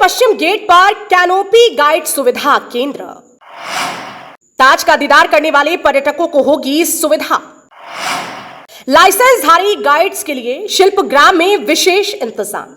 पश्चिम gate पर canopy guide सुविधा केंद्र। ताज का दीदार करने वाले पर्यटकों को होगी सुविधा। लाइसेंसधारी गाइड्स के लिए शिल्पग्राम में विशेष इंतजाम।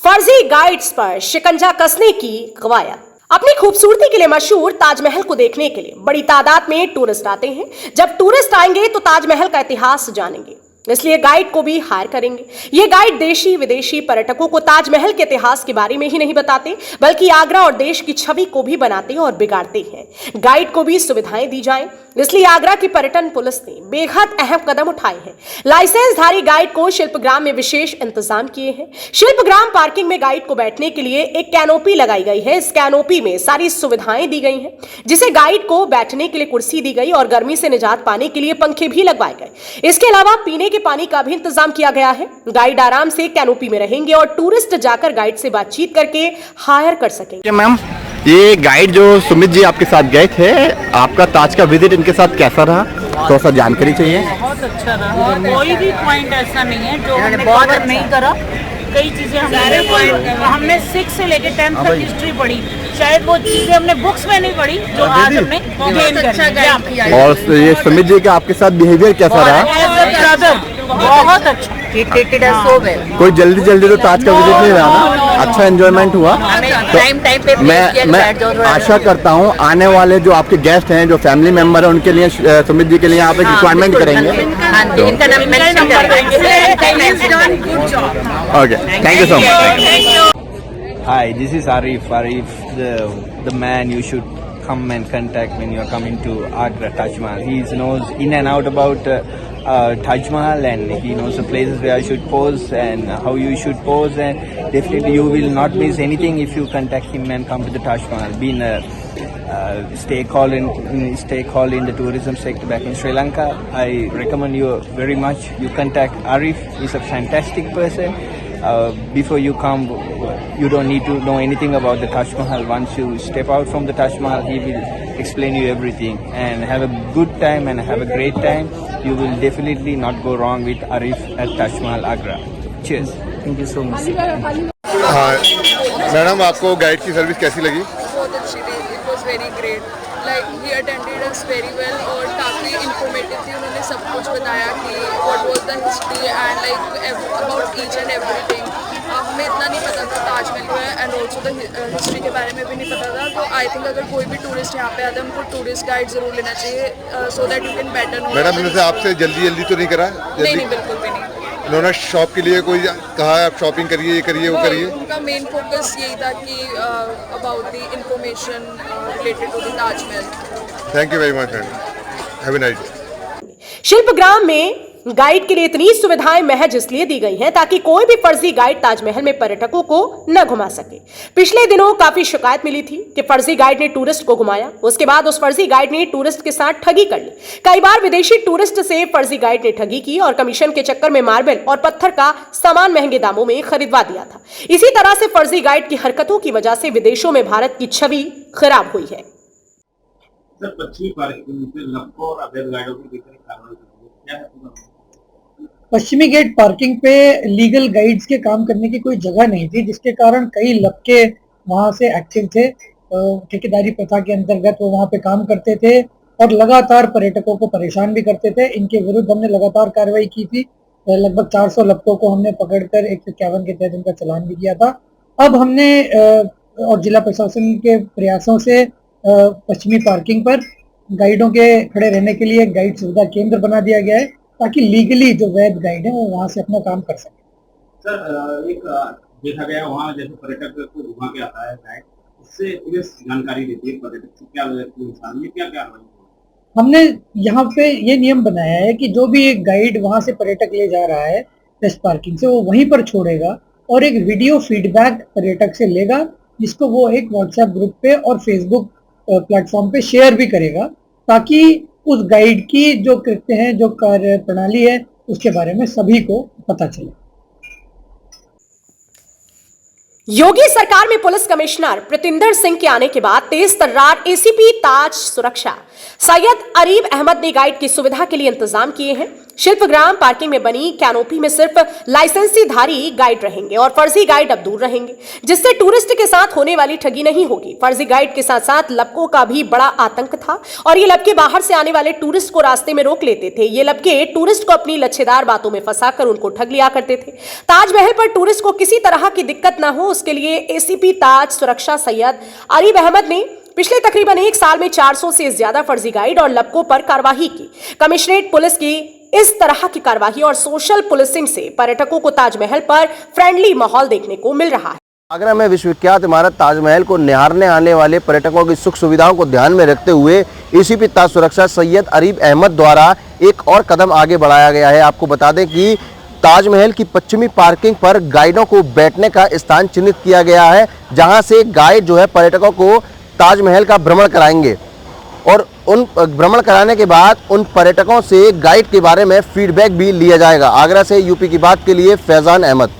फर्जी गाइड्स पर शिकंजा कसने की कवायद। अपनी खूबसूरती के लिए मशहूर ताजमहल को देखने के लिए बड़ी तादाद में टूरिस्ट आते हैं। जब टूरिस्ट आएंगे तो ताजमहल का इतिहास जानेंगे, इसलिए गाइड को भी हायर करेंगे। ये गाइड देशी विदेशी पर्यटकों को ताजमहल के इतिहास के बारे में ही नहीं बताते, बल्कि आगरा और देश की छवि को भी बनाते और बिगाड़ते हैं। गाइड को भी सुविधाएं दी जाएं, इसलिए आगरा की पर्यटन पुलिस ने बेहद अहम कदम उठाए हैं। लाइसेंसधारी गाइड को शिल्पग्राम में विशेष इंतजाम किए हैं। शिल्पग्राम पार्किंग में गाइड को बैठने के लिए एक कैनोपी लगाई गई है। इस कैनोपी में सारी सुविधाएं दी गई हैं, जिसे गाइड को बैठने के लिए कुर्सी दी गई और गर्मी से निजात पाने के लिए पंखे भी लगवाए गए। इसके अलावा पीने के पानी का भी इंतजाम किया गया है। गाइड आराम से कैनोपी में रहेंगे और टूरिस्ट जाकर गाइड से बातचीत करके हायर कर सकेंगे। मैम, ये गाइड जो सुमित जी आपके साथ गए थे, आपका ताज का विजिट इनके साथ कैसा रहा? थोड़ा सा जानकारी चाहिए। बहुत अच्छा रहा, कोई भी पॉइंट ऐसा नहीं है जो हमने कवर नहीं करा। कई चीजें हमने 6 से लेकर 10 तक हिस्ट्री पढ़ी, शायद वो चीजें हमने बुक्स में नहीं पढ़ी जो आज हमने गेन करी। और ये सुमित जी का आपके साथ बिहेवियर कैसा रहा? बहुत अच्छा। कोई जल्दी तो ताज का विजिट नहीं रहा ना? अच्छा एंजॉयमेंट हुआ। तो मैं आशा करता हूँ आने वाले जो आपके गेस्ट हैं, जो फैमिली मेंबर हैं, उनके लिए सुमित जी के लिए आप एक रिक्वायरमेंट करेंगे। Okay, thank you so much. Hi, this is Arif. Arif, the man you should come and contact when you are coming to Agra Taj Mahal. He knows in and out about Taj Mahal, and he knows the places where you should pose and how you should pose, and definitely you will not miss anything if you contact him and come to the Taj Mahal. Being a stake in the tourism sector back in Sri Lanka, I recommend you very much. You contact Arif. He's a fantastic person. Before you come, you don't need to know anything about the Taj Mahal. Once you step out from the Taj Mahal, he will explain you everything, and have a good time and have a great time. You will definitely not go wrong with Arif at Taj Mahal, Agra. Cheers. Thank you so much. हाँ madam, आपको guide की service कैसी लगी? बहुत अच्छी थी, it was very great. Like he attended us very well और काफ़ी इंफॉर्मेटिव थी। उन्होंने सब कुछ बताया कि what was the history and like about each and everything. हमें इतना नहीं पता था ताजमहल को एंड ऑल्सो द हिस्ट्री के बारे में भी नहीं पता था। तो आई थिंक अगर कोई भी टूरिस्ट यहाँ पे आता है, उनको टूरिस्ट गाइड जरूर लेना चाहिए so that you can better know. Madam, इन्होंने आपसे जल्दी तो नहीं करा? नहीं, बिल्कुल भी नहीं। इन्होंने शॉप के लिए कोई कहा आप शॉपिंग करिए, ये करिए, वो करिए? उनका मेन फोकस यही था कि about the information related to the Taj Mahal. Thank you very much madam, have a nice day. Shilpgram में गाइड के लिए इतनी सुविधाएं महज इसलिए दी गई हैं ताकि कोई भी फर्जी गाइड ताजमहल में पर्यटकों को न घुमा सके। पिछले दिनों काफी शिकायत मिली थी कि फर्जी गाइड ने टूरिस्ट को घुमाया, उसके बाद उस फर्जी गाइड ने टूरिस्ट के साथ ठगी कर ली। कई बार विदेशी टूरिस्ट से फर्जी गाइड ने ठगी की और कमीशन के चक्कर में मार्बल और पत्थर का सामान महंगे दामों में खरीदवा दिया था। इसी तरह से फर्जी गाइड की हरकतों की वजह से विदेशों में भारत की छवि खराब हुई है। पश्चिमी गेट पार्किंग पे लीगल गाइड्स के काम करने की कोई जगह नहीं थी, जिसके कारण कई लपके वहां से एक्टिव थे। ठेकेदारी प्रथा के अंतर्गत वो वहां पे काम करते थे और लगातार पर्यटकों को परेशान भी करते थे। इनके विरुद्ध हमने लगातार कार्रवाई की थी। लगभग 400 लपकों को हमने पकड़कर 151 के तहत इनका चालान भी किया था। अब हमने और जिला प्रशासन के प्रयासों से पश्चिमी पार्किंग पर गाइडों के खड़े रहने के लिए गाइड सुविधा केंद्र बना दिया गया है, ताकि लीगली जो वैध गाइड है वो वहाँ से अपना काम कर सके। सर, एक देखा गया वहाँ जैसे पर्यटक को घुमा के आता है गाइड, उससे पुलिस जानकारी देती है पर्यटक को क्या कार्रवाई? हमने यहाँ पे ये नियम बनाया है कि जो भी एक गाइड वहाँ से पर्यटक ले जा रहा है टेस्ट पार्किंग से, वो वहीं पर छोड़ेगा और एक वीडियो फीडबैक पर्यटक से लेगा, जिसको वो एक व्हाट्सएप ग्रुप पे और फेसबुक प्लेटफॉर्म पे शेयर भी करेगा, ताकि उस गाइड की जो कृत्य हैं, जो कार्य प्रणाली है, उसके बारे में सभी को पता चले। योगी सरकार में पुलिस कमिश्नर प्रतिंदर सिंह के आने के बाद तेज तर्रार एसीपी ताज सुरक्षा सैयद अरीब अहमद ने गाइड की सुविधा के लिए इंतजाम किए हैं। शिल्पग्राम पार्किंग में बनी कैनोपी में सिर्फ लाइसेंसीधारी गाइड रहेंगे और फर्जी गाइड अब दूर रहेंगे, जिससे टूरिस्ट के साथ होने वाली ठगी नहीं होगी। फर्जी गाइड के साथ साथ लपकों का भी बड़ा आतंक था और ये लपके बाहर से आने वाले टूरिस्ट को रास्ते में रोक लेते थे। ये लपके टूरिस्ट को अपनी लच्छेदार बातों में फंसाकर उनको ठग लिया करते थे। ताजमहल पर टूरिस्ट को किसी तरह की दिक्कत न हो, उसके लिए एसीपी ताज सुरक्षा सैयद अरीब अहमद ने पिछले तकरीबन 1 साल में 400 से ज्यादा फर्जी गाइड और लपकों पर कार्रवाई की। कमिश्नरेट पुलिस की इस तरह की कार्रवाई और सोशल पुलिसिंग से पर्यटकों को ताजमहल पर फ्रेंडली माहौल देखने को मिल रहा है। आगरा में विश्वविख्यात इमारत ताजमहल को निहारने आने वाले पर्यटकों की सुख सुविधाओं को ध्यान में रखते हुए एसीपी ताज सुरक्षा सैयद अरीब अहमद द्वारा एक और कदम आगे बढ़ाया गया है। आपको बता दें कि ताजमहल की पश्चिमी पार्किंग पर गाइडों को बैठने का स्थान चिन्हित किया गया है, जहां से गाइड जो है पर्यटकों को ताजमहल का भ्रमण कराएंगे और उन भ्रमण कराने के बाद उन पर्यटकों से गाइड के बारे में फीडबैक भी लिया जाएगा। आगरा से यूपी की बात के लिए फैजान अहमद।